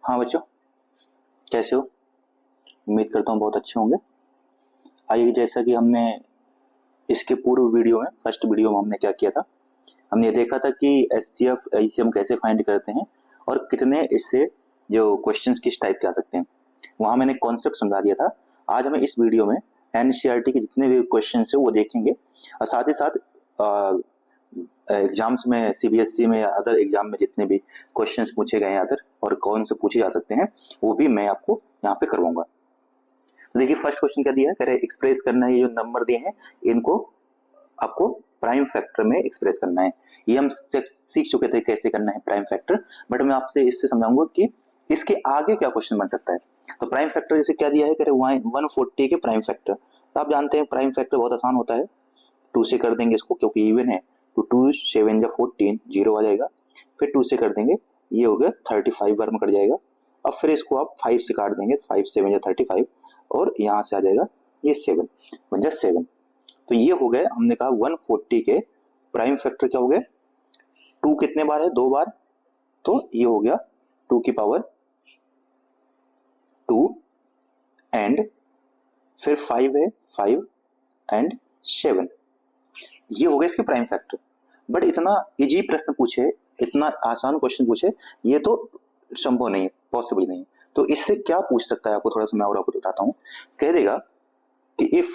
हाँ बच्चों, कैसे हो? उम्मीद करता हूँ बहुत अच्छे होंगे। आइए, जैसा कि हमने इसके पूर्व वीडियो में, फर्स्ट वीडियो में हमने क्या किया था, हमने ये देखा था कि एचसीएफ हम कैसे फाइंड करते हैं और कितने इससे जो क्वेश्चंस किस टाइप के आ सकते हैं। वहाँ मैंने कॉन्सेप्ट समझा दिया था। आज हमें इस वीडियो में एनसीईआरटी के जितने भी क्वेश्चन है वो देखेंगे और साथ ही साथ एग्जाम्स में, सीबीएसई में या अदर एग्जाम में जितने भी क्वेश्चंस पूछे गए हैं अदर और कौन से पूछे जा सकते हैं, वो भी मैं आपको यहाँ पे करवाऊंगा। देखिए, फर्स्ट क्वेश्चन क्या दिया है, कह रहे एक्सप्रेस करना है, ये जो नंबर दिए हैं इनको आपको प्राइम फैक्टर में एक्सप्रेस करना है। ये हम सीख चुके थे कैसे करना है प्राइम फैक्टर, बट मैं आपसे इससे समझाऊंगा कि इसके आगे क्या क्वेश्चन बन सकता है। तो प्राइम फैक्टर जैसे क्या दिया है, कह रहे 140 के प्राइम फैक्टर। तो आप जानते हैं प्राइम फैक्टर बहुत आसान होता है, 2 से कर देंगे इसको क्योंकि इवन है। तो 2 7 या 14 जीरो आ जाएगा, फिर 2 से कर देंगे, ये हो गया 35 बार में कट जाएगा। अब फिर इसको आप 5 से काट देंगे, 5 7 या 35 और यहाँ से आ जाएगा ये 7, बन जाए 7। तो ये हो गए, हमने कहा 140 के प्राइम फैक्टर क्या हो गए, 2 कितने बार है, 2 बार, तो ये हो गया 2 की पावर 2 एंड फिर 5 है, 5 एंड 7, ये हो गया इसके प्राइम फैक्टर। बट इतना इजी प्रश्न पूछे, इतना आसान क्वेश्चन पूछे, ये तो संभव नहीं है, पॉसिबल नहीं है। तो इससे क्या पूछ सकता है आपको, थोड़ा सा मैं और आपको बताता हूं। कह देगा कि इफ,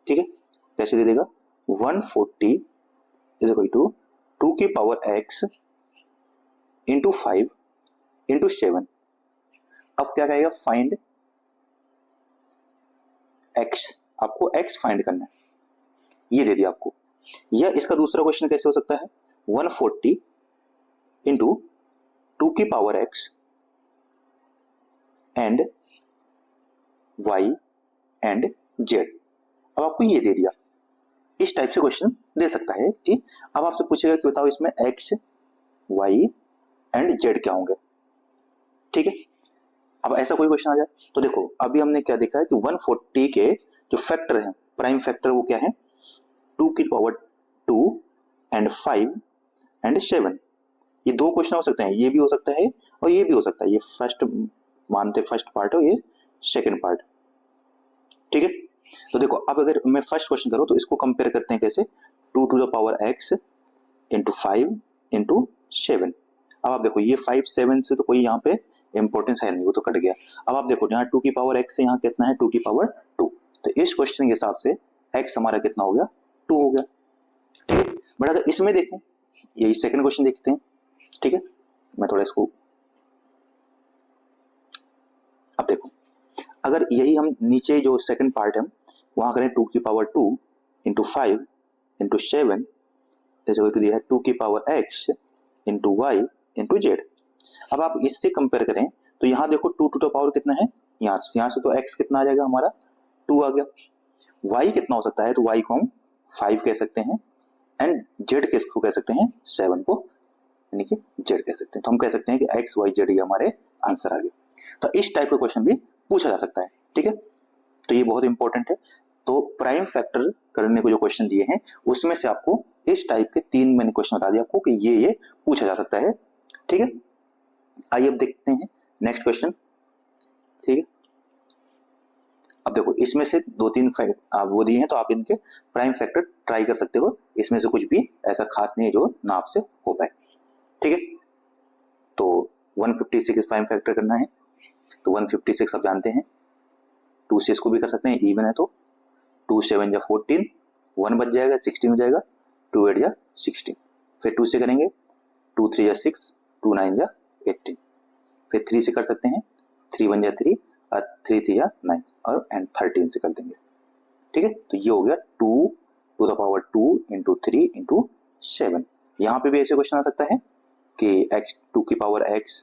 ठीक है, कैसे दे देगा, 140 इज इक्वल टू 2 की पावर x इंटू 5 इंटू 7। अब क्या कहेगा, फाइंड x, आपको x फाइंड करना है, ये दे दिया आपको। या इसका दूसरा क्वेश्चन कैसे हो सकता है, 140 इंटू 2 की power x and y and z। अब आपको ये दे दिया, इस टाइप से क्वेश्चन दे सकता है कि अब आपसे पूछेगा कि बताओ इसमें x y एंड z क्या होंगे। ठीक है, अब ऐसा कोई क्वेश्चन आ जाए तो देखो, अभी हमने क्या देखा है कि 140 के जो फैक्टर हैं, प्राइम फैक्टर, वो क्या है, 2 की पावर 2 एंड 5 एंड 7। ये दो क्वेश्चन हो सकते हैं, ये भी हो सकता है और ये भी हो सकता है। ये फर्स्ट मानते फर्स्ट पार्ट हो, ये सेकंड पार्ट। ठीक है, तो देखो अब अगर मैं फर्स्ट क्वेश्चन करूं तो इसको कंपेयर करते हैं कैसे, 2 to the power x into 5 into 7। अब आप देखो ये 5 7 से तो कोई यहाँ पे इंपॉर्टेंस है नहीं, वो तो कट गया। अब आप देखो यहाँ 2 की पावर x से यहाँ कितना है, 2 की पावर 2। तो इस क्वेश्चन के हिसाब से x हमारा कितना हो गया, 2 हो गया। ठीक है, बट अगर इसमें देखें, यही सेकंड क्वेश्चन देखते हैं। ठीक है, मैं थोड़ा इसको, अब देखो अगर यही हम नीचे जो सेकंड पार्ट है वहां करें, 2 की पावर 2 इंटू 5 इंटू 7 जैसे टू दिया है 2 की power x into y into z। अब आप इससे कंपेयर करें तो यहाँ देखो 2 टू द पावर कितना है, यहाँ से तो x कितना आ जाएगा हमारा, 2 आ गया। y कितना हो सकता है, तो y को हम 5 कह सकते हैं एंड z किसको कह सकते हैं, 7 को, यानी कि z कह सकते हैं। तो हम कह सकते हैं कि x y z ये हमारे आंसर आ गए। तो इस टाइप का क्वेश्चन भी पूछा जा सकता है। ठीक है, तो ये बहुत इंपॉर्टेंट है। तो प्राइम फैक्टर करने को जो क्वेश्चन दिए हैं उसमें से आपको इस टाइप के 3 मैंने क्वेश्चन बता दिया आपको कि ये पूछा जा सकता है। ठीक है, आइए अब देखते हैं नेक्स्ट क्वेश्चन। ठीक है, अब देखो इसमें से 2-3 वो दिए हैं, तो आप इनके प्राइम फैक्टर ट्राई कर सकते हो। इसमें से कुछ भी ऐसा खास नहीं है जो ना आपसे हो पाए। ठीक है, तो 156 प्राइम फैक्टर करना है, तो 156 आप जानते हैं, 2 से इसको भी कर सकते हैं, इवन है तो 2 7 या 14, 1 बच जाएगा, 16 हो जाएगा, 2 8 या 16, फिर 2 से करेंगे, 2 3 या 6, 2 9 या 18, फिर 3 से कर सकते हैं, 3 1 या 3 और 3 3 या 9 और एंड 13 से कर देंगे। ठीक है, तो ये हो गया 2 to the power 2 into 3 into 7। यहाँ पे भी ऐसे क्वेश्चन आ सकता है कि x 2 की पावर x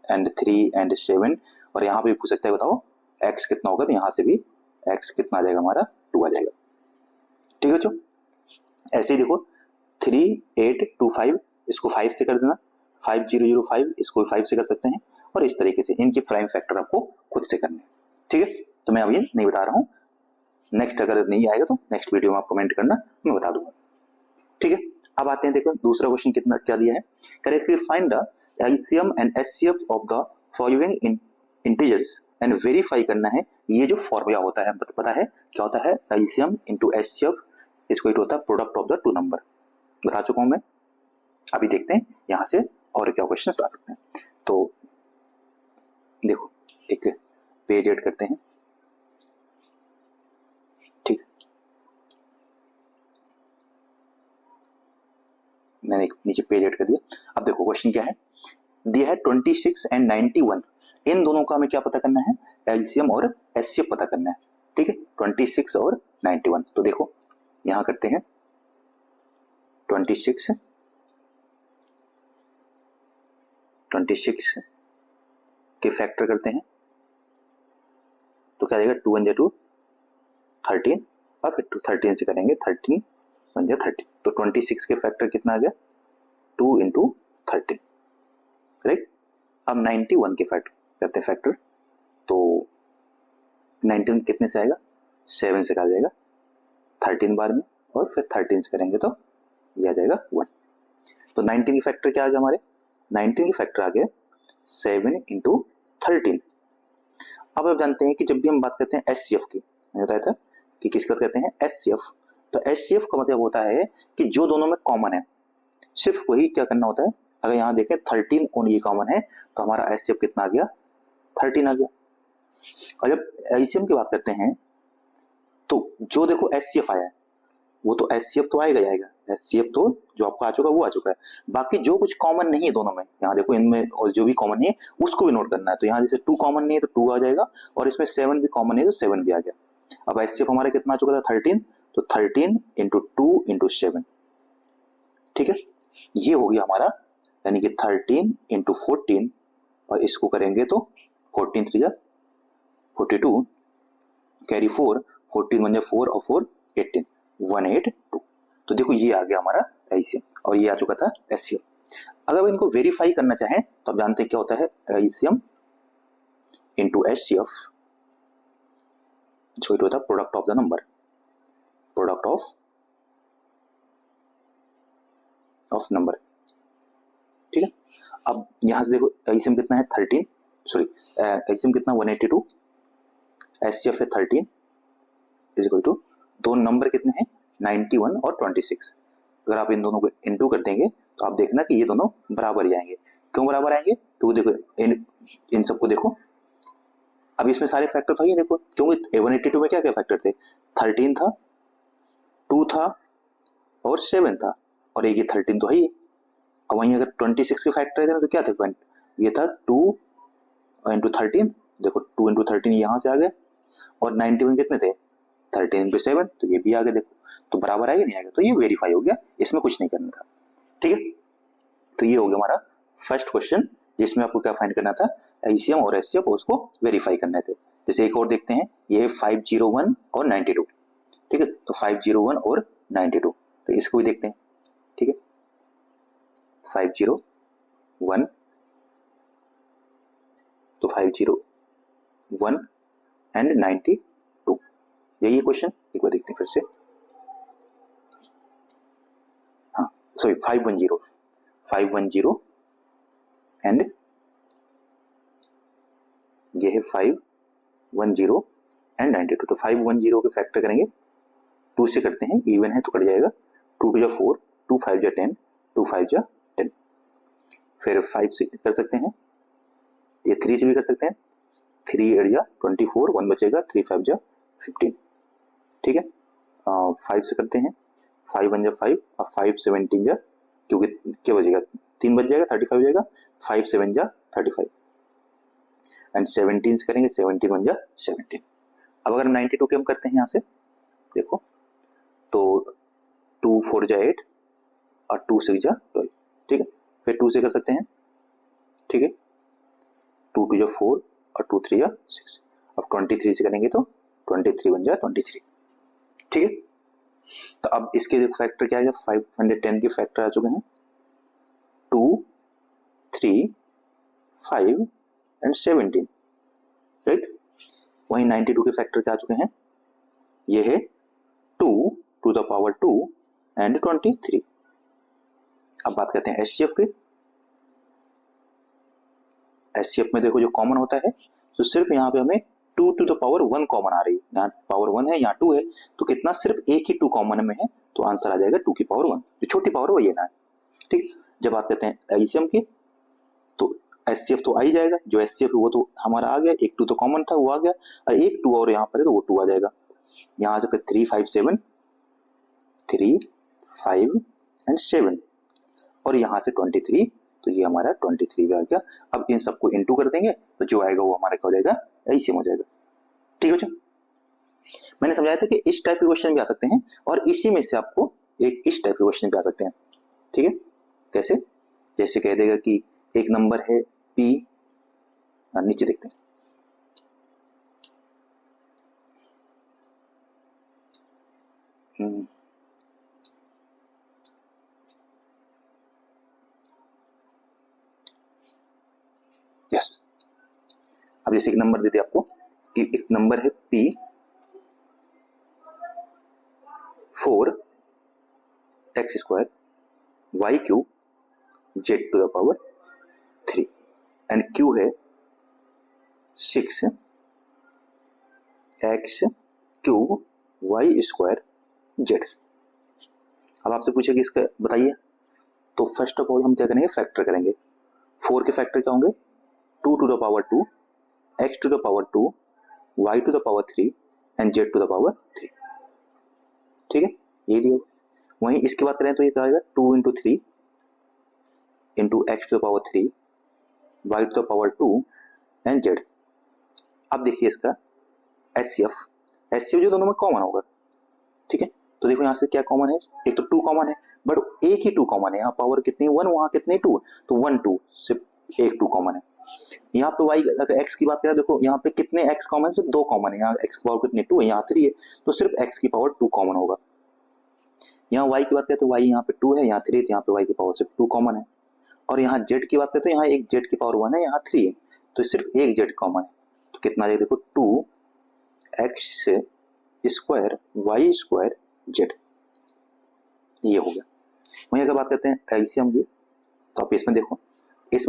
एंड 3 एंड 7, और यहाँ पे भी पूछ सकता है बताओ x कितना होगा, तो यहाँ से भी x कितना आ जाएगा हमारा, 2 आ जाएगा। ठीक है बच्चों, ऐसे ही देखो 3 8 2 5, इसको 5 से कर देना, 5 0 0 5, इसको 5 से कर सकते हैं, और इस तरीके से इनके प्राइम फैक्टर आपको खुद से करने हैं। ठीक है, तो मैं अभी नहीं बता रहा हूँ, नेक्स्ट अगर नहीं आएगा तो नेक्स्ट वीडियो में आप कमेंट करना, मैं बता दूंगा। ठीक है, अब आते हैं, देखो दूसरा क्वेश्चन कितना क्या दिया है, correctly find the LCM and HCF of the following integers and verify करना है। ये जो फॉर्मूला होता है पता है क्या होता है, LCM इंटू HCF इसको होता है product of the two number, बता चुका हूं मैं। अभी देखते हैं यहां से और क्या क्वेश्चंस आ सकते हैं। तो देखो एक पेज ऐड करते हैं, ठीक है, मैंने नीचे पेज ऐड कर दिया। अब देखो क्वेश्चन क्या है, दिया है 26 एंड 91, इन दोनों का हमें क्या पता करना है, LCM और HCF पता करना है, ठीक है, 26 और 91। तो देखो यहां करते हैं 26 के फैक्टर करते हैं तो क्या देगा, 2 1 2 13 और फिर 13 से करेंगे 13 1 30, तो 26 के फैक्टर कितना आ गया, 2 इंटू 13, राइट। अब 91 के फैक्टर करते हैं फैक्टर, तो 19 कितने से आएगा, 7 से आ जाएगा 13 बार में, और फिर 13 से करेंगे तो ये आ जाएगा 1। तो 19 के फैक्टर क्या आ गया हमारे, 19 के फैक्टर आ गया 7 इंटू 13। अब आप जानते हैं कि जब भी हम बात करते हैं HCF की, मैंने बताया था कि किसकी बात करते हैं, HCF, तो HCF का मतलब होता है कि जो दोनों में कॉमन है सिर्फ वही क्या करना होता है। अगर यहाँ देखें 13 ओनली कॉमन है तो हमारा HCF कितना आ गया, 13 आ गया। और जब LCM की बात करते हैं तो जो देखो HCF आया है वो तो HCF तो आएगा ही आएगा, HCF तो जो आपका आ चुका वो आ चुका है, बाकी जो कुछ कॉमन नहीं है दोनों में, यहाँ देखो इनमें और जो भी कॉमन नहीं है उसको भी नोट करना है। तो यहाँ जैसे 2 कॉमन नहीं है तो 2 आ जाएगा, और इसमें 7 भी कॉमन नहीं है तो 7 भी आ गया। अब HCF हमारा कितना आ चुका था, 13, तो 13 इंटू 2 इंटू 7, ठीक है, ये हो गया हमारा, यानी कि 13 इंटू 14, और इसको करेंगे तो 14 3 42, कैरी 4, 14 1 4 और 4 18, 182। तो देखो ये आ गया हमारा LCM और ये आ चुका था HCF। अगर इनको वेरीफाई करना चाहें तो आप जानते हैं क्या होता है, LCM इंटू HCF जो होता है product of the number, product of number, ठीक है। अब यहां से देखो LCM कितना है 13, सॉरी LCM कितना 182, HCF है 13 इज इक्वल टू, दो नंबर कितने हैं 91 और 26। अगर आप इन दोनों को इनटू कर देंगे तो आप देखना कि ये दोनों बराबर ही आएंगे। क्यों बराबर आएंगे, तो देखो इन सबको देखो, अब इसमें सारे फैक्टर तो ये देखो, क्योंकि 182 में क्या क्या फैक्टर थे, 13 था, 2 था और 7 था, और एक ये 13 तो है ही। अब वहीं अगर 26 के फैक्टर थे तो क्या थे, ये था 2 इंटू 13, देखो 2 इंटू 13 यहाँ से आ गए, और 91 कितने थे 13 इंटू 7, तो ये भी आ गए, देखो तो बराबर आएगा नहीं आएगा, तो ये वेरीफाई हो गया, इसमें कुछ नहीं करना था, ठीक है। तो ये हो गया हमारा फर्स्ट क्वेश्चन जिसमें आपको क्या फाइंड करना था, LCM और HCF उसको वेरीफाई करने थे। जैसे एक और देखते हैं, ये है 501 और 92, ठीक है, तो 501 और 92, तो इसको भी देखते हैं, ठीक है, 501, तो 501 एंड 92, यही क्वेश्चन, एक बार देखते हैं फिर से, हाँ सॉरी 510 एंड ये है 510 एंड 92, तो 510 के फैक्टर करेंगे 2 से करते हैं, इवन है तो कट जाएगा, 2 2 4, 2 5 10, 2 5 10, फिर 5 से कर सकते हैं, ये 3 से भी कर सकते हैं, 3 8 24, 1 बचेगा, 3 5 15, ठीक है। 5 से करते हैं, 5 1 5 और 5 17 क्योंकि क्या बचेगा, 3 बच जाएगा, 35 हो जाएगा, 5 7 35 एंड 17 से करेंगे, 17 1 17। अब अगर 92 के हम करते हैं यहाँ से देखो, तो 2 4 8 और 2 6 12, ठीक है, फिर 2 से कर सकते हैं, ठीक है, 2 2 4 और 2 3 6, अब 23 से करेंगे तो 23 1 23, ठीक है। तो अब इसके फैक्टर क्या है, 510 के फैक्टर आ चुके हैं 2 3 5 एंड 17, राइट। वहीं 92 के फैक्टर क्या आ चुके हैं, ये है 2 टू द पावर 2 एंड 23। अब बात करते हैं HCF की, एचसीएफ में देखो जो कॉमन होता है तो सिर्फ यहाँ पे हमें 2 टू द पावर 1 कॉमन आ रही है, यहाँ पावर 1 है, यहाँ 2 है, तो कितना सिर्फ एक ही 2 कॉमन में है, तो आंसर आ जाएगा 2 की पावर 1, जो छोटी पावर वही है ना। ठीक, जब बात करते हैं एलसीएम की तो एचसीएफ तो आ ही जाएगा, जो एचसीएफ वो तो हमारा आ गया, एक 2 तो कॉमन था वो आ गया, और एक 2 और यहाँ पर है तो वो 2 आ जाएगा। यहाँ से 3 5 7 3 5 एंड 7 और यहाँ से 23, तो ये हमारा 23 आ गया। अब इन सबको इनटू कर देंगे तो जो आएगा वो हमारा क्या हो जाएगा, एलसीएम हो जाएगा। ठीक है बच्चों, मैंने समझाया था कि इस टाइप के क्वेश्चन भी आ सकते हैं और इसी में से आपको एक इस टाइप के क्वेश्चन भी आ सकते हैं। ठीक है, कैसे, जैसे कह देगा कि एक नंबर है P, नीचे देखते हैं, यस। अब जैसे एक नंबर दे दिया आपको कि एक नंबर है P 4 x square y cube z to the power 3 and q है 6 x cube y square z। अब आपसे पूछेगा इसका बताइए, तो फर्स्ट ऑफ ऑल हम क्या करेंगे, फैक्टर करेंगे। 4 के फैक्टर क्या होंगे, 2 to the power 2 x to the power 2 y to the power 3 and z to the power 3। ठीक है, ये दिया। वहीं इसकी बात करें तो ये क्या आएगा, 2 into 3 into X to the power 3 y to the power 2 and z। अब देखिए इसका एचसीएफ जो दोनों में कॉमन होगा। ठीक है, तो देखो यहाँ से क्या कॉमन है, एक तो 2 कॉमन है, बट एक ही 2 कॉमन है, यहाँ पावर कितनी 1, वहां कितनी 2, तो 1 2 सिर्फ एक 2 कॉमन है। यहाँ पे y अगर x की बात करें देखो यहाँ पे कितने x कॉमन, सिर्फ 2 कॉमन है, यहाँ x की पावर कितनी 2 है, यहाँ 3 है, तो सिर्फ x की पावर 2 कॉमन होगा। यहाँ y की बात करें तो y यहाँ पे 2 है, यहाँ 3 है, तो यहाँ पे y की पावर सिर्फ 2 कॉमन है। और यहाँ z की बात करें तो यहाँ एक z की पावर 1 है, यहाँ 3 है, तो सिर्फ एक z कॉमन है, तो कितना आ जाएगा देखो 2x square y square z, ये हो गया। वहीं अगर बात करते हैं एलसीएम की तो आप इसमें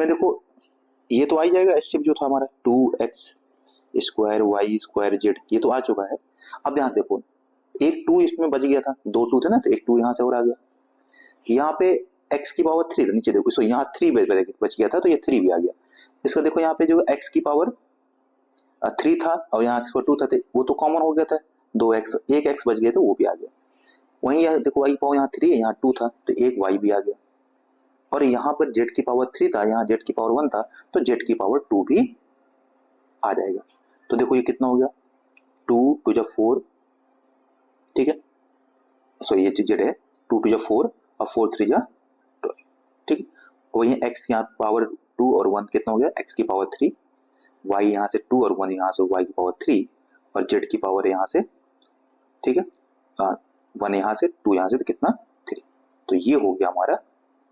देखो ये तो आ ही जाएगा, एचसीएफ जो था हमारा 2x square y square z, ये तो आ चुका है। अब यहाँ से देखो एक 2 इसमें बच गया था, 2 2 थे ना, तो एक 2 यहाँ से और आ गया। यहाँ पे x की पावर 3 था, नीचे देखो सो यहाँ 3 बच गया था, तो ये 3 भी आ गया। इसका देखो यहाँ पे जो x की पावर 3 था और यहाँ x पर 2 था, वो तो कॉमन हो गया था, 2x एक x बच गए थे, वो भी आ गया। वहीं यहाँ देखो y पावर यहाँ 3 है, यहाँ 2 था, तो एक y भी आ गया। और यहाँ पर z की पावर 3 था, यहाँ z की पावर 1 था, तो z की पावर 2 भी आ जाएगा। तो देखो ये कितना हो गया, 2 टू जा 4, ठीक है, सो ये z है 2 टू जा 4 और 4 3 जा 12, ठीक है। वहीं x यहाँ पावर 2 और 1 कितना हो गया, x की पावर 3, y यहाँ से 2 और 1 यहाँ से y की पावर 3 और z की पावर यहाँ से, ठीक है, 1 यहाँ से 2 यहाँ से, तो कितना 3, तो ये हो गया हमारा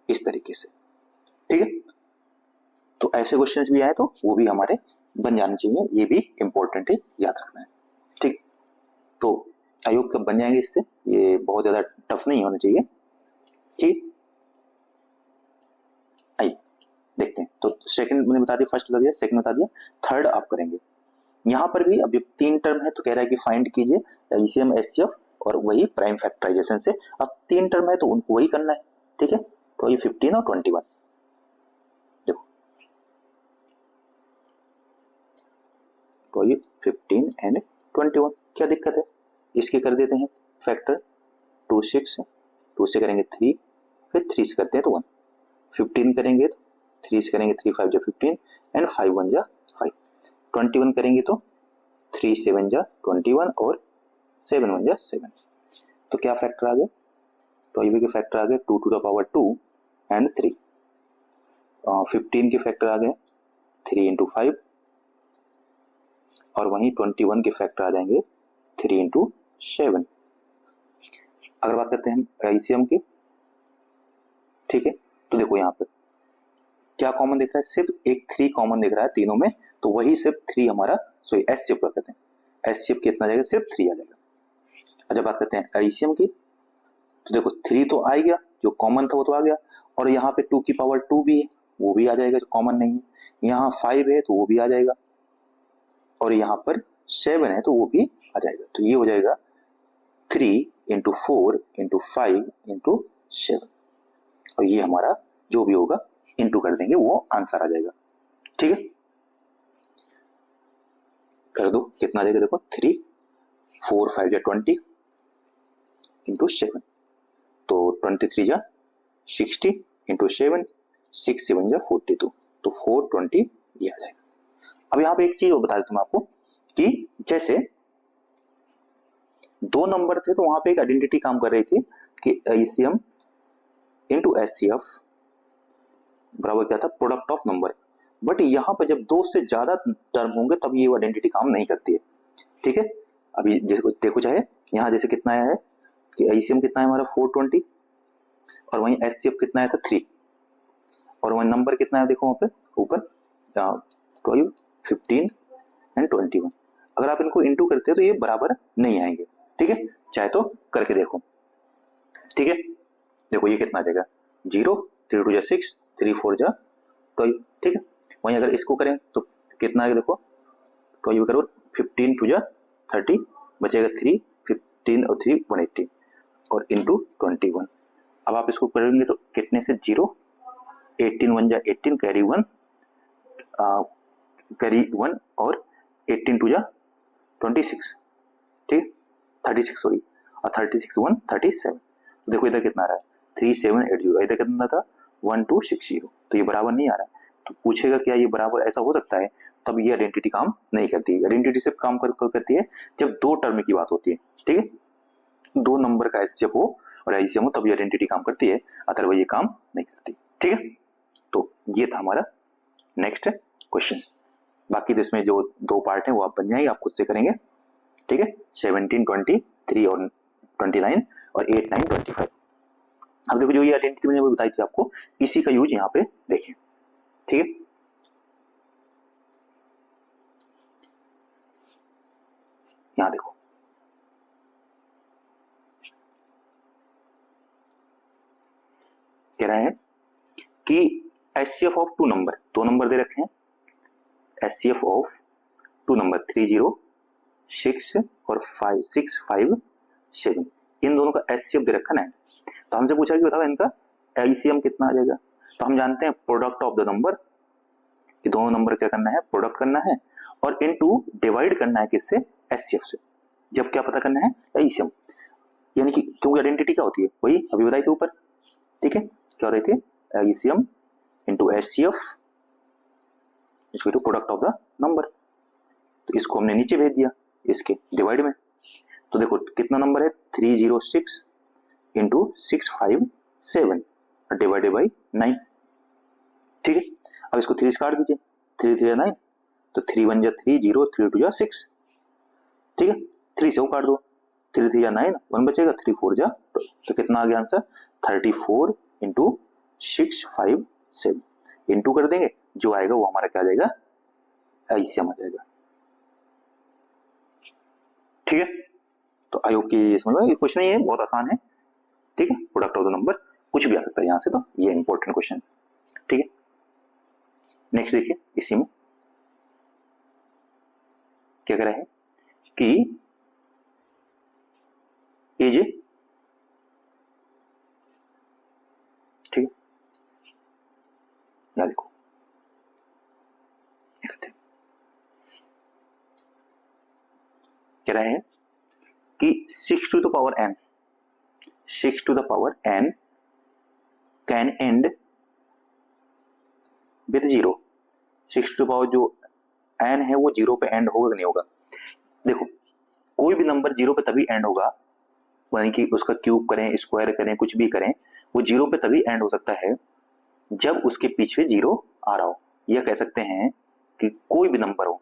इस तरीके से। ठीक है, तो ऐसे क्वेश्चंस भी आए तो वो भी हमारे बन जाने चाहिए, ये भी इंपॉर्टेंट है, याद रखना है। ठीक, तो आई होप कब बन जाएंगे इससे, ये बहुत ज्यादा टफ नहीं होना चाहिए। ठीक, आइए देखते हैं। तो सेकंड मैंने बता दिया, फर्स्ट बता दिया, सेकंड बता दिया, थर्ड आप करेंगे। यहाँ पर भी अब 3 टर्म है तो कह रहा है कि फाइंड कीजिए एलसीएम एचसीएफ और वही प्राइम फैक्टराइजेशन से। अब 3 टर्म है तो उनको वही करना है। ठीक है, तो ये 15 और 21 देखो, तो ये 15 एंड 21, क्या दिक्कत है, इसके कर देते हैं फैक्टर, 2 6, 2 से करेंगे 3, फिर 3 से करते हैं तो 1, 15 करेंगे तो 3 से करेंगे 3 5 जा 15 एंड 5 1 जा 5, 21 करेंगे तो 3 7 जा 21 और 7 1 जा 7, तो क्या फैक्टर आ गया, तो ये के फैक्टर आ गए 2 टू द पावर 2 एंड 3, 15 के फैक्टर आ गए 3 इंटू 5 और वहीं 21 के फैक्टर आ जाएंगे 3 इंटू 7। अगर बात करते हैं एलसीएम की, ठीक है, तो देखो यहाँ पे क्या कॉमन दिख रहा है, सिर्फ एक 3 कॉमन दिख रहा है तीनों में, तो वही सिर्फ 3 हमारा, सॉरी एचसीएफ कहते हैं, एचसीएफ कितना जाएगा, सिर्फ 3 आ जाएगा। अच्छा बात करते हैं एलसीएम की, तो देखो 3 तो आ गया, जो कॉमन था वो तो आ गया, और यहाँ पे 2 की पावर 2 भी है, वो भी आ जाएगा जो कॉमन नहीं है, यहाँ 5 है तो वो भी आ जाएगा, और यहाँ पर 7 है तो वो भी आ जाएगा। तो ये हो जाएगा 3 इंटू 4 इंटू 5 इंटू 7, और ये हमारा जो भी होगा इंटू कर देंगे वो आंसर आ जाएगा। ठीक है, कर दो, कितना आ जाएगा देखो, 3 4 5 जा 20 इंटू 7, तो 23 जा 60 इंटू 7, 6 7 जा 42, तो 420 ये आ जाएगा। अब यहाँ पे एक चीज बता देता हूँ आपको कि जैसे दो नंबर थे तो वहां पे एक आइडेंटिटी काम कर रही थी कि एलसीएम इंटू एचसीएफ बराबर क्या था, प्रोडक्ट ऑफ नंबर। बट यहाँ पे जब दो से ज्यादा टर्म होंगे तब ये आइडेंटिटी काम नहीं करती है। ठीक है, अभी देखो चाहे यहाँ जैसे कितना आया है कि एलसीएम कितना है हमारा 420, और वहीं एचसीएफ कितना आया था 3, और वहीं नंबर कितना है देखो वहां पे ऊपर 12 15 एंड 21। अगर आप इनको इंटू करते हो तो ये बराबर नहीं आएंगे। ठीक है, चाहे तो करके देखो। ठीक है, देखो ये कितना आ जाएगा 0, 3 2 जा 6, 3 4 जा 12। ठीक है, वहीं अगर इसको करें तो कितना आएगा देखो, 12 करो 15 2 जा 30, बचेगा 3, 15 और 3 180, और इंटू 21। अब आप इसको करेंगे तो कितने से 0, 18 1 जा 18, कैरी 1 और 18 2 जा 26। ठीक है, 36 सॉरी, और 36 1 37। देखो इधर कितना आ रहा है 3780, इधर कितना था 1260, तो ये बराबर नहीं आ रहा है। तो पूछेगा क्या ये बराबर ऐसा हो सकता है, तब ये आइडेंटिटी काम नहीं करती है। आइडेंटिटी सिर्फ काम करती है जब दो टर्म की बात होती है। ठीक है, दो नंबर का एचसीएफ हो और एलसीएम हो तब ये आइडेंटिटी काम करती है, अदरवाइज ये काम नहीं करती। ठीक है, तो ये था हमारा नेक्स्ट क्वेश्चन। बाकी तो इसमें जो दो पार्ट है वो आप बन जाएंगे, आप खुद से करेंगे। ठीक है, 17 23 और 29 और 8 9 25। अब देखो जो ये आइडेंटिटी मैंने बताई थी आपको, इसी का यूज यहाँ पे देखें। ठीक है, यहां देखो कह रहे हैं कि एचसीएफ ऑफ टू नंबर, दो नंबर दे रखे हैं, एचसीएफ ऑफ टू नंबर 306 और 5657, इन दोनों का एचसीएफ दे रखा है। तो हमसे पूछा कि बताओ इनका एलसीएम कितना आ जाएगा। तो हम जानते हैं प्रोडक्ट ऑफ द नंबर, कि दोनों नंबर क्या करना है, प्रोडक्ट करना है, और इनटू डिवाइड करना है किससे, एचसीएफ से। जब क्या पता करना है, एलसीएम, यानी कि क्योंकि आइडेंटिटी क्या होती है वही अभी बताई थी ऊपर। ठीक है, क्या बताई थी, LCM into HCF is equal to product of the number. तो इसको हमने नीचे भेज दिया इसके डिवाइड में। तो देखो कितना नंबर है 306 इंटू 657 डिवाइडेड बाई 9। ठीक है, अब इसको 3 से काट दीजिए, 3 3 9, तो 3 1 जा 3 0, 3 2 जा 6। ठीक है, 3 से वो काट दो, 3 3 जा 9, 1 बचेगा, 3 4 जा 2, तो कितना आ गया आंसर 34 इंटू 657 इंटू कर देंगे, जो आएगा वो हमारा क्या आ जाएगा, एलसीएम आ जाएगा। ठीक है, तो आई होप कि समझ में, कुछ नहीं है, बहुत आसान है। ठीक है, प्रोडक्ट ऑफ द नंबर कुछ भी आ सकता है यहाँ से, तो ये इंपॉर्टेंट क्वेश्चन। ठीक है, नेक्स्ट देखिए, इसी में क्या कह रहा है कि इज, ठीक है, यहां देखो कह रहा है कि 6 to the power n, 6 to the power n कैन with with 0। 6 to the power जो n है वो 0 पे एंड होगा कि नहीं होगा। देखो कोई भी नंबर 0 पे तभी एंड होगा, यानी कि उसका क्यूब करें, स्क्वायर करें, कुछ भी करें, वो 0 पे तभी एंड हो सकता है जब उसके पीछे 0 आ रहा हो। यह कह सकते हैं कि कोई भी नंबर हो,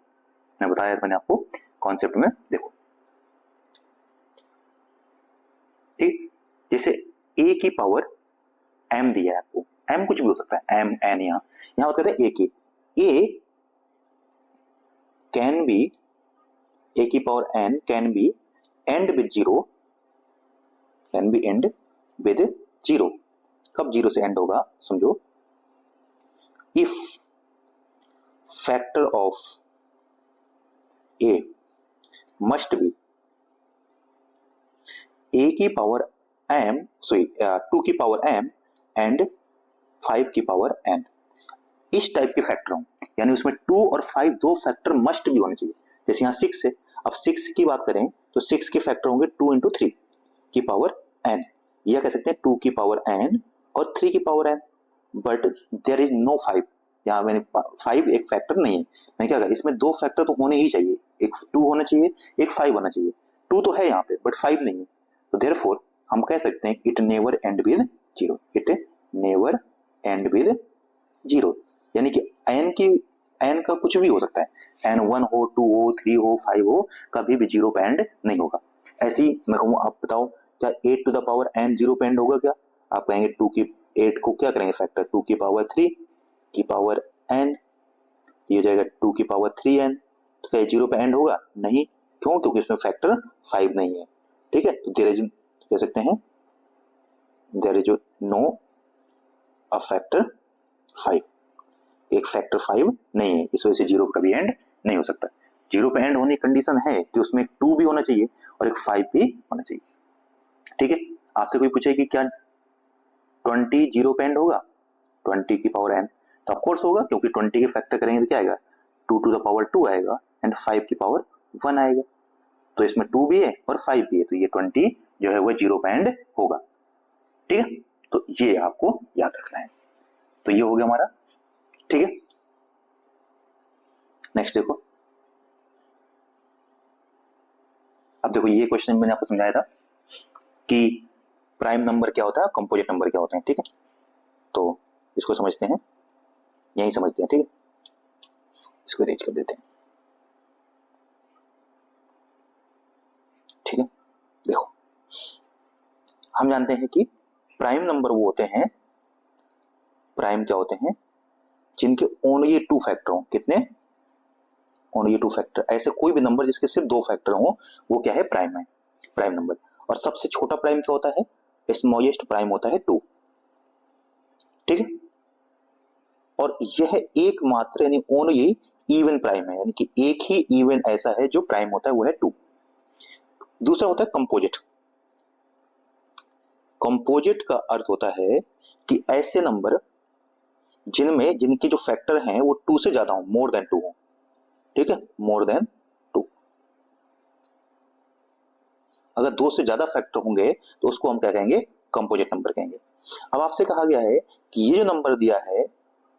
मैं बताया मैंने आपको कॉन्सेप्ट में। देखो ठीक, जैसे a की पावर m दिया है आपको, m कुछ भी हो सकता है, m n, यहां बात करते हैं a की, a कैन बी, a की power n can be end with 0, can be end with 0। कब 0 से एंड होगा समझो, if factor of A must be A की पावर m, सॉरी 2 की पावर m एंड 5 की पावर n, इस टाइप के फैक्टर हों, यानी उसमें 2 और 5 दो फैक्टर मस्ट भी होने चाहिए। जैसे यहाँ 6 है, अब 6 की बात करें तो 6 के फैक्टर होंगे 2 इंटू 3 की पावर n, या कह सकते हैं 2 की पावर n और 3 की power n, but there is no 5। यहाँ मैंने 5 एक फैक्टर नहीं है, मैं क्या कहा, इसमें दो फैक्टर तो होने ही चाहिए, एक 2 होना चाहिए, एक 5 होना चाहिए। 2 तो है यहाँ पे बट 5 नहीं है, तो देयरफॉर हम कह सकते हैं it never and with zero, it never and with zero, यानी कि n का कुछ भी हो सकता है, n1 हो, 2 हो, 3 हो, 5 हो, कभी भी जीरो पे एंड नहीं होगा। ऐसी मैं कहूँ, आप बताओ क्या 8 to the power n zero पे एंड होगा क्या? आप कहेंगे 2 की 8 को क्या करेंगे फैक्टर, 2 की पावर 3 की पावर n, ये हो जाएगा 2 की पावर 3n, तो क्या जीरो पे एंड होगा? नहीं, क्यों? क्योंकि इसमें फैक्टर 5 नहीं है। ठीक है, तो देयर इज, कह सकते हैं there is no a factor 5, एक फैक्टर 5 नहीं है, इस वजह से जीरो कभी एंड नहीं हो सकता। जीरो पे एंड होने की कंडीशन है कि उसमें 2 भी होना चाहिए और एक 5 भी होना चाहिए। ठीक है, आपसे कोई पूछे कि क्या 20 जीरो पे एंड होगा, 20 की पावर n, तो ऑफकोर्स होगा, क्योंकि 20 के फैक्टर करेंगे तो क्या आएगा, 2 टू द पावर 2 आएगा एंड 5 की पावर 1 आएगा, तो इसमें 2 भी है और 5 भी है, तो ये 20 जो है वो जीरो पे एंड होगा। ठीक है, तो ये आपको याद रखना है। तो ये हो गया हमारा। ठीक है, नेक्स्ट देखो, अब देखो ये क्वेश्चन मैंने आपको समझाया था कि प्राइम नंबर क्या होता है, कंपोजिट नंबर क्या होते हैं। ठीक है, तो इसको समझते हैं, यही समझते हैं। ठीक है, इसको अरेंज कर देते हैं। ठीक है, देखो हम जानते हैं कि प्राइम नंबर वो होते हैं, प्राइम क्या होते हैं, जिनके ओनली 2 फैक्टर हो। कितने? Only 2 factor. ऐसे कोई भी नंबर जिसके सिर्फ 2 फैक्टर हो वो क्या है, प्राइम है, प्राइम नंबर। और सबसे छोटा प्राइम क्या होता है, स्मॉलेस्ट प्राइम होता है 2। ठीक है, और यह एकमात्र यानी ओनली इवन प्राइम है, यानी कि एक ही इवन ऐसा है जो प्राइम होता है, वो है 2। दूसरा होता है कंपोजिट। कंपोजिट का अर्थ होता है कि ऐसे नंबर जिनमें जिनके जो फैक्टर हैं वो 2 से ज्यादा हो, मोर देन 2 हो। ठीक है, मोर देन 2। अगर 2 से ज्यादा फैक्टर होंगे तो उसको हम क्या कहेंगे, कंपोजिट नंबर कहेंगे। अब आपसे कहा गया है कि ये जो नंबर दिया है,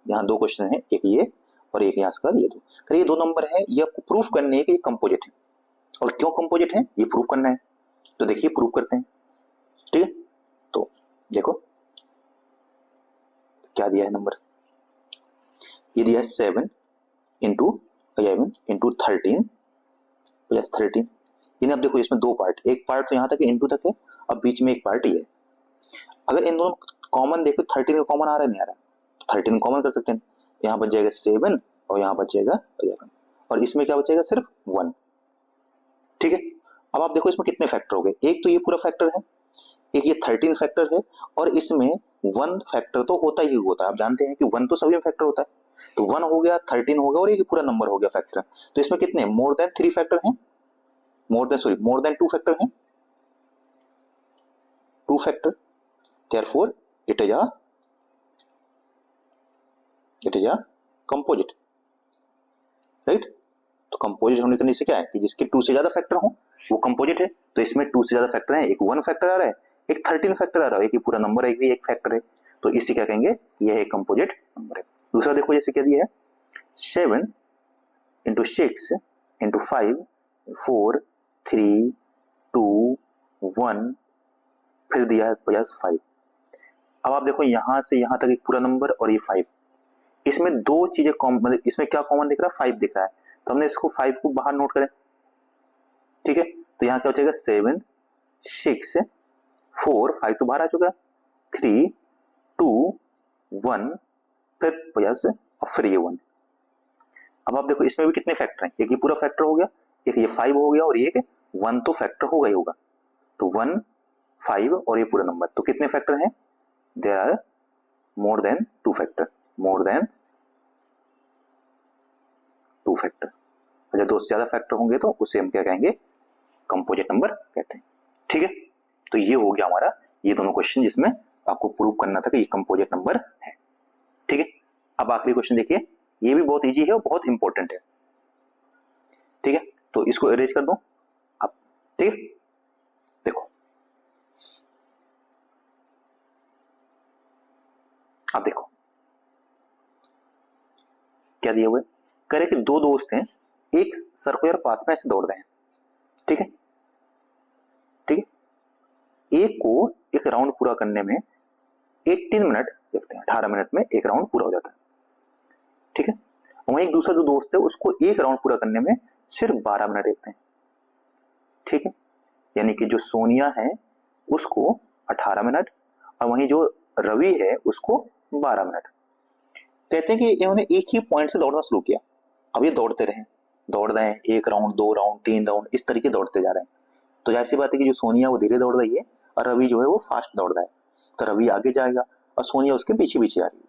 यहाँ 2 क्वेश्चन है, एक ये और एक यहाँ ये दो, अगर ये 2 नंबर है, ये आपको प्रूफ करने है कि ये कंपोजिट है। और क्यों कंपोजिट है ये प्रूफ करना है, तो देखिए प्रूफ करते हैं। ठीक है, तो देखो क्या दिया है नंबर, ये दिया है 7 इंटू 11 इंटू 13 प्लस 13। यानी अब देखो इसमें 2 पार्ट, एक पार्ट तो यहाँ तक है, इंटू तक है, अब बीच में एक पार्ट ये है। अगर इन दोनों कॉमन देखो, 13 का कॉमन आ रहा है, नहीं आ रहा, तो 13 कॉमन कर सकते हैं, तो यहाँ बच जाएगा 7 और यहाँ बच जाएगा 11, और इसमें क्या बचेगा, सिर्फ 1। ठीक है, अब आप देखो इसमें कितने फैक्टर हो गए, एक तो ये पूरा फैक्टर है, एक ये 13 फैक्टर है, और इसमें 1 फैक्टर तो होता ही होता है। आप जानते हैं कि 1 तो सभी में फैक्टर होता है, तो 1 हो गया, 13 हो गया और ये पूरा नंबर हो गया फैक्टर। तो इसमें कितने, मोर देन 3 फैक्टर हैं, मोर देन 2 फैक्टर हैं, 2 factor, therefore it is a composite. Right, तो कंपोजिट होने के से क्या है कि जिसके 2 से ज्यादा फैक्टर हो वो कंपोजिट है। तो इसमें 2 से ज्यादा फैक्टर है, एक 1 फैक्टर आ रहा है, एक 13 फैक्टर आ रहा है, एक ही पूरा नंबर है, एक भी एक फैक्टर है, तो इसी क्या कहेंगे, यह एक कंपोजिट नंबर है। दूसरा देखो जैसे क्या दिया है, 7 इंटू 6 इंटू 5 4 3 2 1, फिर दिया है प्लस 5। अब आप देखो यहां से यहां तक एक पूरा नंबर और ये 5, इसमें 2 चीजें कॉमन, मतलब इसमें क्या कॉमन दिख रहा है, 5 दिख रहा है, तो हमने इसको 5 को बाहर नोट करें। ठीक है, तो यहाँ क्या हो जाएगा, 7 6 4 5 तो बाहर आ चुका है, 3 2 1 फिर प्लस और फिर ये 1। अब आप देखो इसमें भी कितने फैक्टर हैं, एक ये पूरा फैक्टर हो गया, एक ये 5 हो गया और ये 1 तो फैक्टर होगा ही होगा, तो 1 5 और ये पूरा नंबर, तो कितने फैक्टर हैं, there are more than 2 factor, more than 2 factor. जब 2 से ज्यादा फैक्टर होंगे तो उसे हम क्या कहेंगे, कंपोजिट नंबर कहते हैं। ठीक है, तो ये हो गया हमारा ये दोनों क्वेश्चन जिसमें आपको प्रूव करना था कि ये कंपोजिट नंबर है। ठीक है, अब आखिरी क्वेश्चन देखिए, ये भी बहुत इजी है और बहुत इंपॉर्टेंट है। ठीक है, तो इसको अरेंज कर दूं अब। ठीक है, देखो अब देखो क्या दिया हुआ है, करे कि 2 दोस्त हैं, एक सर्कुलर पाथ में ऐसे दौड़ रहे हैं। ठीक है, ठीक है, एक को एक राउंड पूरा करने में 18 मिनट लगते हैं, 18 मिनट में एक राउंड पूरा हो जाता है। ठीक है, वहीं एक दूसरा जो दोस्त है उसको एक राउंड पूरा करने में सिर्फ 12 मिनट लगते हैं। ठीक है, यानी कि जो सोनिया है उसको 18 मिनट और वहीं जो रवि है उसको 12 मिनट। कहते हैं कि इन्होंने एक ही पॉइंट से दौड़ना शुरू किया, अब ये दौड़ रहे हैं 1 राउंड 2 राउंड 3 राउंड इस तरीके दौड़ते जा रहे हैं। तो जाहिर सी बात है कि जो सोनिया वो धीरे दौड़ रही है और रवि जो है वो फास्ट दौड़ रहा है, तो रवि आगे जाएगा और सोनिया उसके पीछे पीछे आ रही है।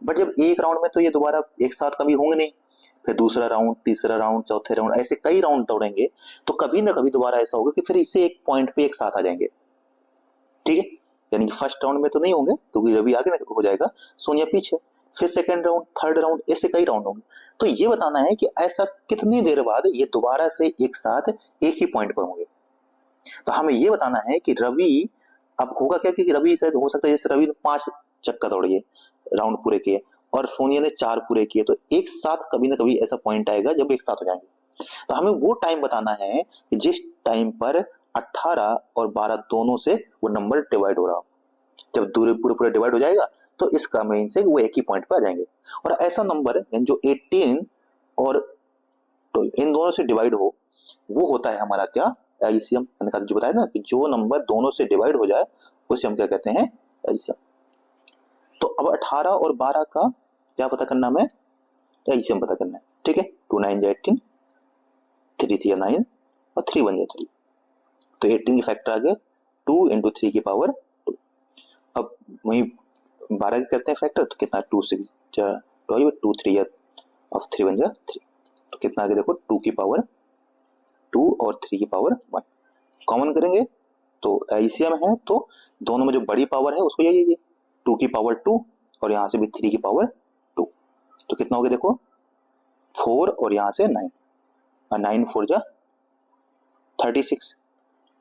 बट जब एक राउंड में तो ये दोबारा एक साथ कभी होंगे नहीं, फिर दूसरा राउंड, तीसरा राउंड, चौथे राउंड, ऐसे कई राउंड दौड़ेंगे तो कभी ना कभी दोबारा ऐसा होगा कि फिर इससे एक पॉइंट पे एक साथ आ जाएंगे। ठीक है, यानी कि फर्स्ट राउंड में तो नहीं होंगे क्योंकि रवि आगे हो जाएगा, सोनिया पीछे, फिर सेकेंड राउंड, थर्ड राउंड, ऐसे कई राउंड होंगे। तो ये बताना है कि ऐसा कितनी देर बाद ये दोबारा से एक साथ एक ही पॉइंट पर होंगे। तो हमें ये बताना है कि रवि, अब होगा क्या कि रवि शायद हो सकता है जैसे रवि ने 5 चक्कर दौड़िए, राउंड पूरे किए और सोनिया ने 4 पूरे किए, तो एक साथ कभी ना कभी ऐसा पॉइंट आएगा जब एक साथ हो जाएंगे। तो हमें वो टाइम बताना है कि जिस टाइम पर 18 और 12 दोनों से वो नंबर डिवाइड हो रहा हो। जब पूरे पूरे डिवाइड हो जाएगा तो इसका मीन से वो एक ही पॉइंट पर आ जाएंगे। और ऐसा नंबर जो 18 और तो इन दोनों से डिवाइड हो वो होता है हमारा क्या, एलसीएम। मैंने जो बताया ना कि जो नंबर दोनों से डिवाइड हो जाए उसे हम क्या कहते हैं, एलसीएम। तो अब 18 और 12 का क्या पता करना हमें, एलसीएम पता करना है। ठीक है, 2 9 जा 18, 3 3 9 और 3 1 जा 3, तो 18 की फैक्टर आ गए 2 इंटू 3 की पावर 2। अब वहीं 12 के करते हैं फैक्टर, तो कितना 2 6 जा 12, 2 3 या और 3 1 जा 3, तो कितना आगे देखो 2 की पावर 2 और 3 की पावर 1 कॉमन करेंगे तो एलसीएम है, तो दोनों में जो बड़ी पावर है उसको ले लीजिए, 2 की पावर 2 और यहाँ से भी 3 की पावर 2, तो कितना हो गया देखो 4 और यहाँ से 9 और 9 4 जा 36।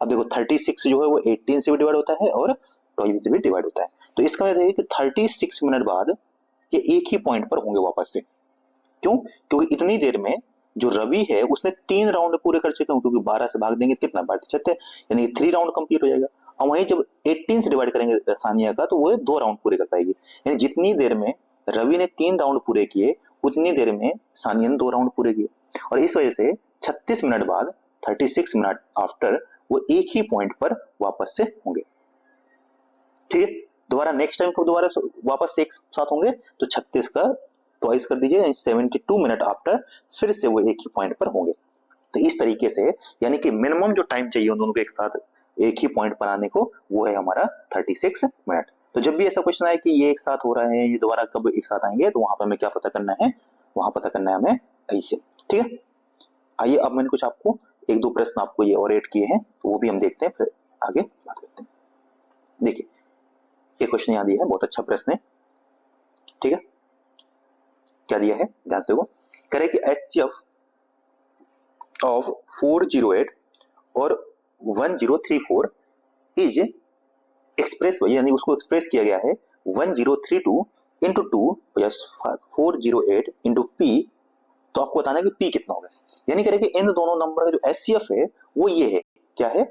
अब देखो 36 जो है वो 18 से भी डिवाइड होता है और 12 से भी डिवाइड होता है, तो इसका मतलब है कि 36 मिनट बाद ये एक ही पॉइंट पर होंगे वापस से। क्यों, क्योंकि इतनी देर में जो रवि है उसने 3 राउंड पूरे कर चुके हैं, क्योंकि 12 से भाग देंगे तो कितना 12 यानी 3 राउंड कंप्लीट हो जाएगा। और वहीं जब 18 से डिवाइड करेंगे सानिया का तो वो 2 राउंड पूरे कर पाएगी। यानी जितनी देर में रवि ने 3 राउंड पूरे किए उतनी देर में सानिया ने 2 राउंड पूरे किए, और इस वजह से 36 मिनट बाद 36 मिनट आफ्टर वो एक ही पॉइंट पर वापस से होंगे। ठीक है, दोबारा नेक्स्ट टाइम को दोबारा वापस से एक साथ होंगे तो 36 का ट्वाइस कर दीजिए, 72 मिनट आफ्टर फिर से वो एक ही पॉइंट पर होंगे। तो इस तरीके से यानी कि मिनिमम जो टाइम चाहिए उन दोनों को एक साथ एक ही पॉइंट पर आने को वो है हमारा 36 मिनट। तो जब भी ऐसा क्वेश्चन आए कि ये एक साथ हो रहा है, ये दोबारा कब एक साथ आएंगे, तो वहां पर हमें क्या पता करना है, वहां पता करना है हमें ऐसे। ठीक है, आइए अब मैंने कुछ आपको 1-2 प्रश्न आपको ये और ऐड किए हैं तो वो भी हम देखते हैं, फिर आगे बात करते हैं। देखिए ये क्वेश्चन यहाँ दिया है, बहुत अच्छा प्रश्न है। ठीक है, क्या दिया है ध्यान से देखो, कह रहे कि एचसीएफ ऑफ 408 और 1034 इज एक्सप्रेस, यानी उसको एक्सप्रेस किया गया है 1032 इंटू 2 प्लस 408 इंटू पी। तो आपको बताना है कि पी कितना होगा। यानी कह रहे कि इन दोनों नंबर का जो एचसीएफ है वो ये है, क्या है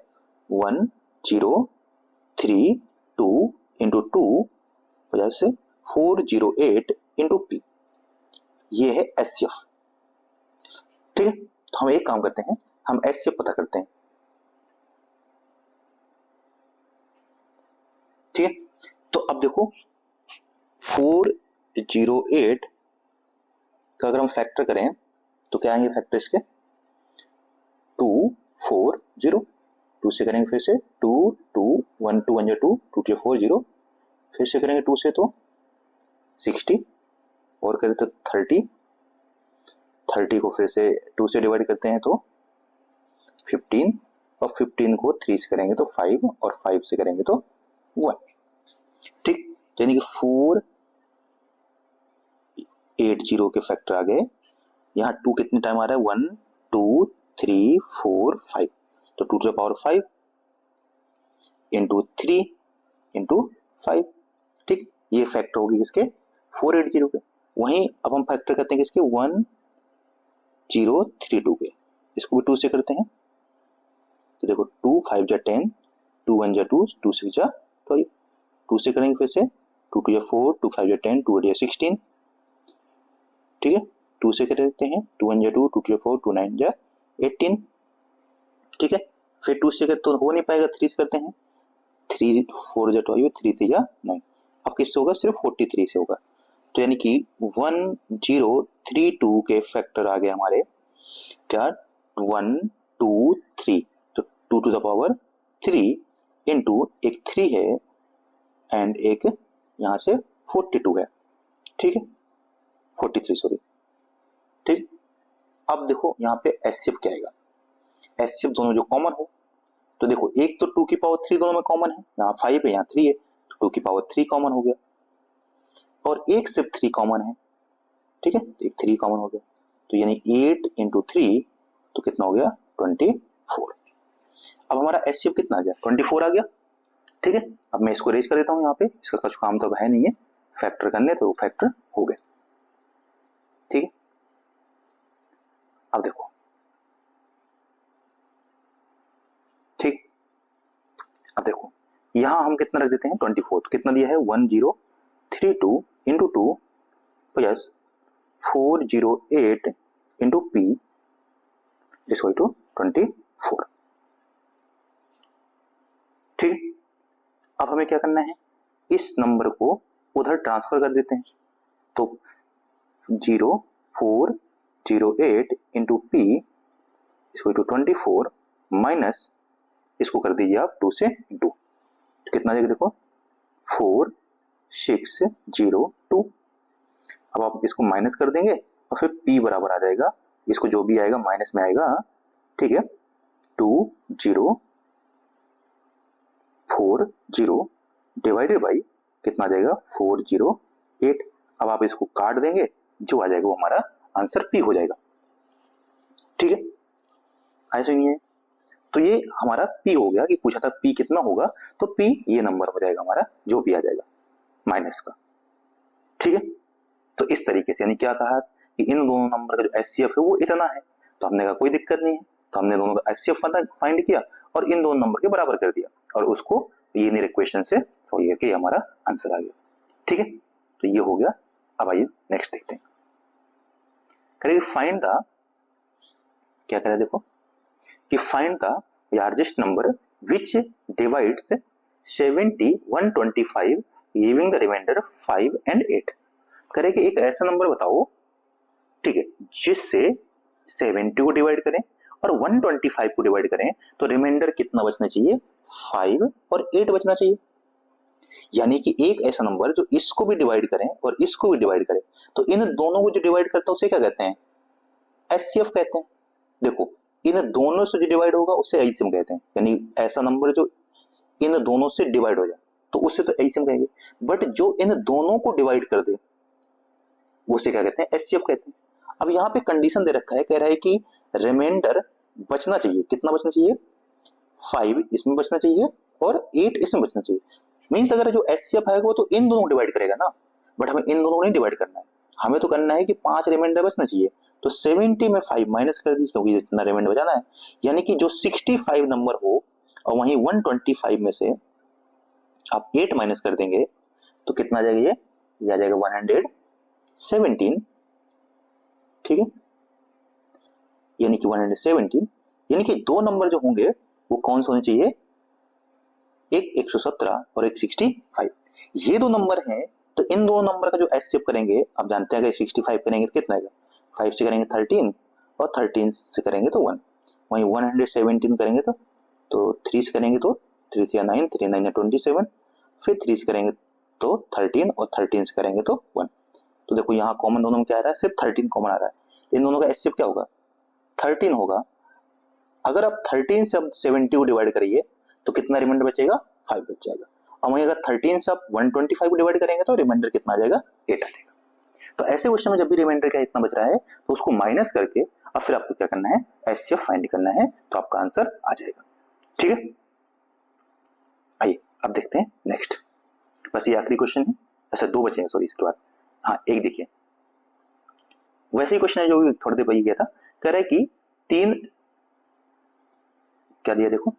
1032 इंटू 2 प्लस 408 इंटू पी, ये है एचसीएफ। ठीक है, तो हम एक काम करते हैं, हम एचसीएफ पता करते हैं। ठीक है, तो अब देखो 408 का अगर हम फैक्टर करें तो क्या आएंगे फैक्टर इसके 240, 2 से करेंगे फिर से 2 2 1 2 1 2 2 2 4 0, फिर से करेंगे 2 से तो 60 और करें तो 30, 30 को फिर से 2 से डिवाइड करते हैं तो 15, और 15 को 3 से करेंगे तो 5, और 5 से करेंगे तो 1। ठीक, यानी कि 480 के फैक्टर आ गए। यहाँ 2 कितने टाइम आ रहा है, 1 2 3 4 5, तो 2 to the power 5 into 3 into 5। ठीक, ये फैक्टर होगी किसके, 480 के। वहीं अब हम फैक्टर करते हैं किसके, 1032 के, इसको भी 2 से करते हैं। तो देखो 2 5 जा 10, 2 1 जा 2, 2 6 जा 12, 2 से करेंगे फिर से, 2 2 जा 4, 2 5 जा 10, 2 8 जा 16। ठीक है, 2 से कर देते हैं, 2 1 जा 2, 2 2 जा 4, 2 9 जा 18। ठीक है, फिर 2 से कर तो हो नहीं पाएगा, 3 से करते हैं, 3 4 जा 12, 3 3 जा 9। अब किससे होगा, सिर्फ 43 से होगा। तो यानी कि 1032 के फैक्टर आ गए हमारे क्या, 1 2 3, तो 2 टू द पावर 3 इंटू एक 3 है एंड एक यहाँ से 42 है। ठीक है, 43 सॉरी। ठीक, अब देखो यहाँ पे एचसीएफ क्या आएगा, एचसीएफ दोनों जो कॉमन हो, तो देखो एक तो 2 की पावर 3 दोनों में कॉमन है, यहाँ 5 है यहाँ 3 है, तो 2 की पावर 3 कॉमन हो गया, और एक सिर्फ 3 कॉमन है। ठीक है, तो एक 3 कॉमन हो गया, तो यानी 8 इंटू 3, तो कितना हो गया, 24। अब हमारा एचसीएफ कितना आ गया, 24 आ गया। ठीक है, अब मैं इसको रेज कर देता हूँ, यहाँ पे इसका कुछ काम तो अब है नहीं है फैक्टर करने, तो फैक्टर हो गए। ठीक है, अब देखो, ठीक, अब देखो यहां हम कितना रख देते हैं, 24, तो कितना दिया है, 1032 into 2 plus 408 into P is equal to 24। ठीक, अब हमें क्या करना है, इस नंबर को उधर ट्रांसफर कर देते हैं, तो 0408 into P is equal to 24 minus इसको कर दीजिए आप 2 से इंटू, तो कितना जाएगा देखो, 4602। अब आप इसको माइनस कर देंगे और फिर p बराबर आ जाएगा, इसको जो भी आएगा माइनस में आएगा। ठीक है, 2040 डिवाइडेड बाई कितना आ जाएगा, 408। अब आप इसको काट देंगे, जो आ जाएगा वो हमारा आंसर p हो जाएगा। ठीक है, ऐसा नहीं है, तो ये हमारा p हो गया, कि पूछा था p कितना होगा, तो p ये नंबर हो जाएगा हमारा, जो भी आ जाएगा माइनस का। ठीक है, तो इस तरीके से, यानी क्या कहा कि इन दोनों नंबर का जो एचसीएफ है वो इतना है, तो हमने कहा कोई दिक्कत नहीं है, तो हमने दोनों का एचसीएफ फाइंड किया और इन दोनों नंबर के बराबर कर दिया, और उसको ये लीनियर इक्वेशन से सॉल्व करके हमारा आंसर आ गया। ठीक है, तो ये हो गया। अब आइए नेक्स्ट देखते हैं, करेंगे फाइंड द, क्या करें देखो, कि find the largest number which divides 70 125 leaving the remainder 5 and 8। करें कि एक ऐसा नंबर बताओ, ठीक है, जिससे 70 को डिवाइड करें और 125 को डिवाइड करें, तो रिमाइंडर कितना बचना चाहिए, 5 और 8 बचना चाहिए। यानी कि एक ऐसा नंबर जो इसको भी डिवाइड करें और इसको भी डिवाइड करें, तो इन दोनों को जो डिवाइड करता है उसे क्या कहते हैं, एचसीएफ कहते हैं। देखो इन दोनों से जो डिवाइड होगा उसे एचसीएफ कहते हैं, यानी ऐसा नंबर जो इन दोनों से डिवाइड हो जाए तो उससे तो एचसीएफ कहेंगे, बट जो इन दोनों को डिवाइड कर दे उसे क्या कहते हैं, एचसीएफ कहते हैं। अब यहाँ पे कंडीशन दे रखा है, कह रहा है कि रिमाइंडर बचना चाहिए, कितना बचना चाहिए, 5 इसमें बचना चाहिए और 8 इसमें बचना चाहिए। मीन्स अगर जो एचसीएफ है वो तो इन दोनों को डिवाइड करेगा ना, बट हमें इन दोनों को नहीं डिवाइड करना है, हमें तो करना है कि 5 रिमाइंडर बचना चाहिए, तो 70 में 5 माइनस कर दीजिए क्योंकि इतना रिमाइंडर बचाना है। यानी कि जो 65 नंबर हो और वहीं 125 में से आप 8 माइनस कर देंगे तो कितना आ जाएगा, ये आ जाएगा 117। ठीक है, यानी कि 117, यानी कि दो नंबर जो होंगे वो कौन से होने चाहिए, एक 117 और एक 65। ये दो नंबर हैं, तो इन दो नंबर का जो एचसीएफ करेंगे, आप जानते हैं कि 65 करेंगे तो कितना आएगा, 5 से करेंगे 13 और 13 से करेंगे तो 1, वहीं 117 करेंगे तो 3 से करेंगे तो 3 3 9, 3 9 27, फिर 3 से करेंगे तो 13 और 13 से करेंगे तो 1। तो देखो यहाँ कॉमन दोनों में क्या आ रहा है, सिर्फ 13 कॉमन आ रहा है, इन दोनों का एचसीएफ क्या होगा 13 होगा। अगर आप 13 से अब 70 को डिवाइड करिए तो कितना रिमाइंडर बचेगा 5 बच जाएगा। और वहीं अगर 13 से आप 125 को डिवाइड करेंगे तो रिमाइंडर कितना आ जाएगा 8 आ जाएगा। तो ऐसे क्वेश्चन में जब भी रिमाइंडर का इतना बच रहा है तो उसको माइनस करके अब फिर आपको क्या करना है एचसीएफ फाइंड करना है, तो आपका आंसर आ जाएगा। ठीक है, आइए अब देखते हैं नेक्स्ट। बस ये आखिरी क्वेश्चन है, अच्छा 2 बचेंगे सॉरी इसके बाद। हाँ एक देखिए वैसे ही क्वेश्चन है जो थोड़ी देर पहले किया था। कह रहे कि 3 क्या दिया देखो,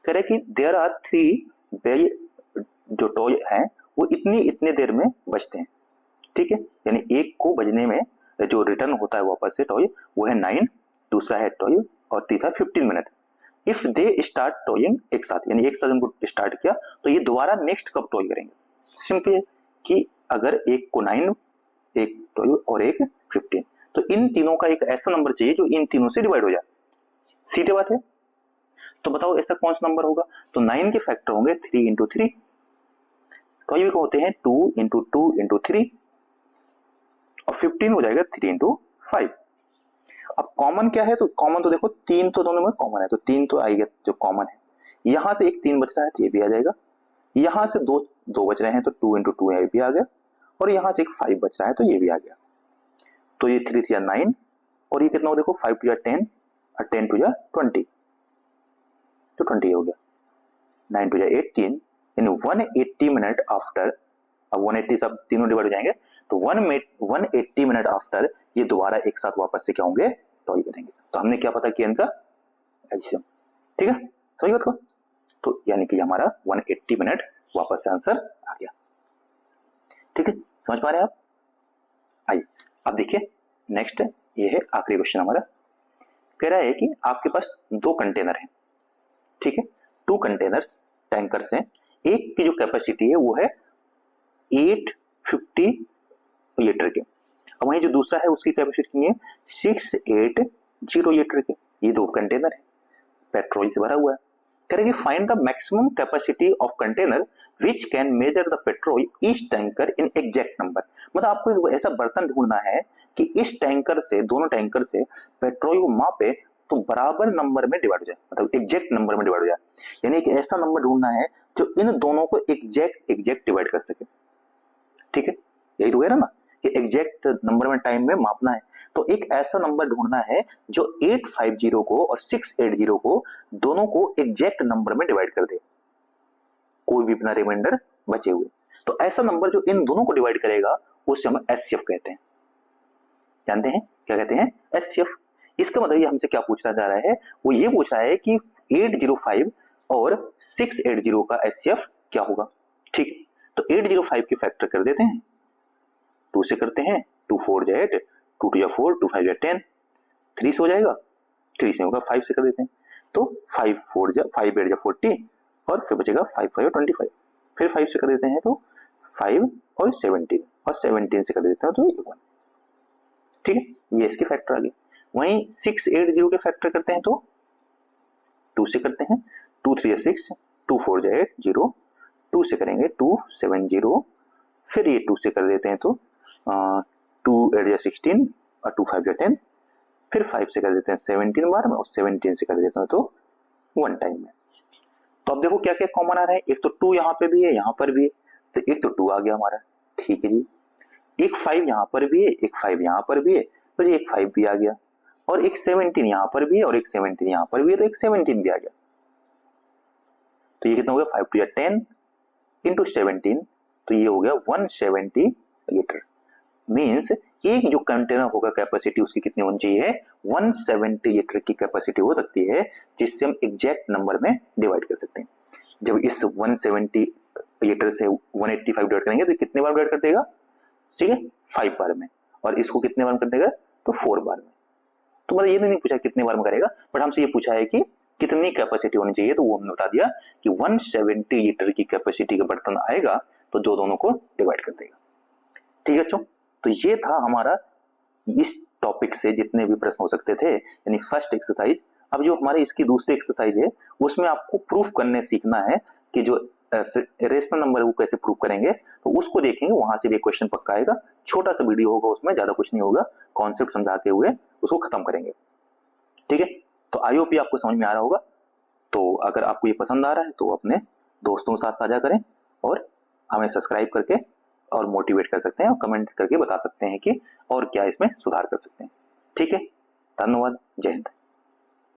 कह रहे कि देयर आर 3 बेल जो टॉय हैं वो इतनी देर में बजते हैं। ठीक है, यानी एक को बजने में जो रिटर्न होता है वापस से टॉय वो है 9, दूसरा है 12 और तीसरा 15 minute. If they start toing एक साथ, यानी एक साथ उनको स्टार्ट किया तो ये दोबारा नेक्स्ट कब टॉय करेंगे। सिंपल कि अगर एक को 9, एक 12 और एक 15, तो इन तीनों का एक ऐसा नंबर चाहिए जो इन तीनों से डिवाइड हो जाए। सीधी बात है। तो बताओ ऐसा कौन सा नंबर होगा। तो 9 के फैक्टर होंगे 3 इंटू 3, 12 को होते हैं 2 इंटू 2 इंटू 3 और 15 हो जाएगा 3 इंटू 5। अब कॉमन क्या है, तो कॉमन तो देखो 3 तो दोनों में कॉमन है, तो 3 तो आएगा जो कॉमन है। यहां से एक 3 बच रहा है तो ये भी आ जाएगा। यहां से दो बच रहे हैं तो 2 इंटू 2 ये भी आ गया, और यहां से एक 5 बच रहा है तो ये भी आ गया। तो ये 3 3 9 और ये कितना हो देखो 5 2 10 और 10 2 20, तो 20 हो गया। 9 2 18 यानी 180 मिनट आफ्टर, अब 180 सब तीनों डिवाइड हो जाएंगे तो 180 मिनट आफ्टर ये दोबारा एक साथ वापस से क्या होंगे टॉय करेंगे। तो हमने क्या पता किया इनका एचसीएफ। ठीक है, समझ बात को। तो यानी कि हमारा 180 मिनट वापस से आंसर आ गया। ठीक है, समझ पा रहे हैं आप। आइए अब देखिए नेक्स्ट ये है आखिरी क्वेश्चन हमारा। कह रहा है कि आपके पास 2 कंटेनर हैं। ठीक है, 2 कंटेनर्स टैंकर्स हैं। एक की जो कैपेसिटी है वो है 850 लीटर के, और वहीं जो दूसरा है उसकी कैपेसिटी कितनी है 680 लीटर के। ये 2 कंटेनर है, पेट्रोल से भरा हुआ है। कह रहे कि find the maximum capacity of container which can measure the petrol each tanker in exact number. मतलब आपको एक ऐसा बर्तन ढूंढना है कि इस टैंकर से, दोनों टैंकर से पेट्रोल को मापे तो बराबर नंबर में डिवाइड हो जाए, मतलब एग्जैक्ट नंबर में डिवाइड हो जाए। यानी एक ऐसा नंबर ढूंढना है जो इन दोनों को एग्जैक्ट डिवाइड कर सके। ठीक है, यही तो कह रहा ना कि एग्जैक्ट नंबर में टाइम में मापना है। तो एक ऐसा नंबर ढूंढना है जो 850 को और 680 को दोनों को एग्जैक्ट नंबर में डिवाइड कर दे, कोई भी बिना रिमाइंडर बचे हुए। तो ऐसा नंबर जो इन दोनों को डिवाइड करेगा उसे हम एचसीएफ कहते हैं। जानते हैं क्या कहते हैं एचसीएफ। इसका मतलब ये हमसे क्या पूछना चाह रहा है, वो ये पूछ रहा है कि 805 और 680 का एचसीएफ क्या होगा। ठीक, तो 805 के फैक्टर कर देते हैं, 2 से करते हैं, 2 4 जा 8, 2 2 4, 2 5 जा 10, 3 से हो जाएगा, 3 से होगा, 5 से कर देते हैं तो 5 4 जा 5 8 जा 40 और फिर बचेगा 5 5 25, फिर 5 से कर देते हैं तो 5 और 17 और 17 से कर देते हैं तो 1। ठीक है, ये इसके फैक्टर आ गए। वहीं 680 के फैक्टर करते हैं तो 2 से करते हैं, 2 3 जा 6, 2 4 जा 8 0, 2 से करेंगे 2 7 0, फिर ये 2 से कर देते हैं तो 2 8 जा 16 और 2 5 जा 10, फिर 5 से कर देते हैं 17 बार में और 17 से कर देते हैं तो 1 टाइम में। तो अब देखो क्या क्या कॉमन आ रहा है, एक तो 2 यहाँ पे भी है, यहाँ पर भी है, तो एक तो 2 आ गया हमारा। ठीक है जी, एक 5 यहाँ पर भी है, एक 5 यहाँ पर भी है, तो ये एक 5 भी आ गया, और एक 17 यहाँ पर भी है और एक 17 यहाँ पर भी है, तो एक 17 भी आ गया। तो ये कितना हो गया 5 2 10 इंटू 17, तो ये हो गया 170 लीटर। मीन्स एक जो कंटेनर होगा कैपेसिटी उसकी कितनी होनी चाहिए 170 लीटर की कैपेसिटी हो सकती है, जिससे हम एग्जैक्ट नंबर में डिवाइड कर सकते हैं। जब इस 170 लीटर से 185 डिवाइड करेंगे तो कितने बार डिवाइड कर देगा, ठीक है 5 बार में, और इसको कितने बार में कर देगा तो 4 बार में। तो मतलब ये नहीं पूछा कितने बार में करेगा, बट हमसे ये पूछा है कि कितनी कैपेसिटी होनी चाहिए, तो वो हमने बता दिया कि 170 लीटर की कैपेसिटी का बर्तन आएगा तो जो दोनों को डिवाइड कर देगा। ठीक है बच्चों, तो ये था हमारा इस टॉपिक से जितने भी प्रश्न हो सकते थे, यानी फर्स्ट एक्सरसाइज। अब जो हमारी इसकी दूसरी एक्सरसाइज है उसमें आपको प्रूफ करने सीखना है कि जो रेशनल नंबर है वो कैसे प्रूव करेंगे, तो उसको देखेंगे, वहां से भी एक क्वेश्चन पक्का आएगा। छोटा सा वीडियो होगा, उसमें ज्यादा कुछ नहीं होगा, कॉन्सेप्ट समझाते हुए उसको खत्म करेंगे। ठीक है, तो आई होप ये आपको समझ में आ रहा होगा। तो अगर आपको ये पसंद आ रहा है तो अपने दोस्तों के साथ साझा करें और हमें सब्सक्राइब करके और मोटिवेट कर सकते हैं और कमेंट करके बता सकते हैं कि और क्या इसमें सुधार कर सकते हैं। ठीक है, धन्यवाद, जय हिंद।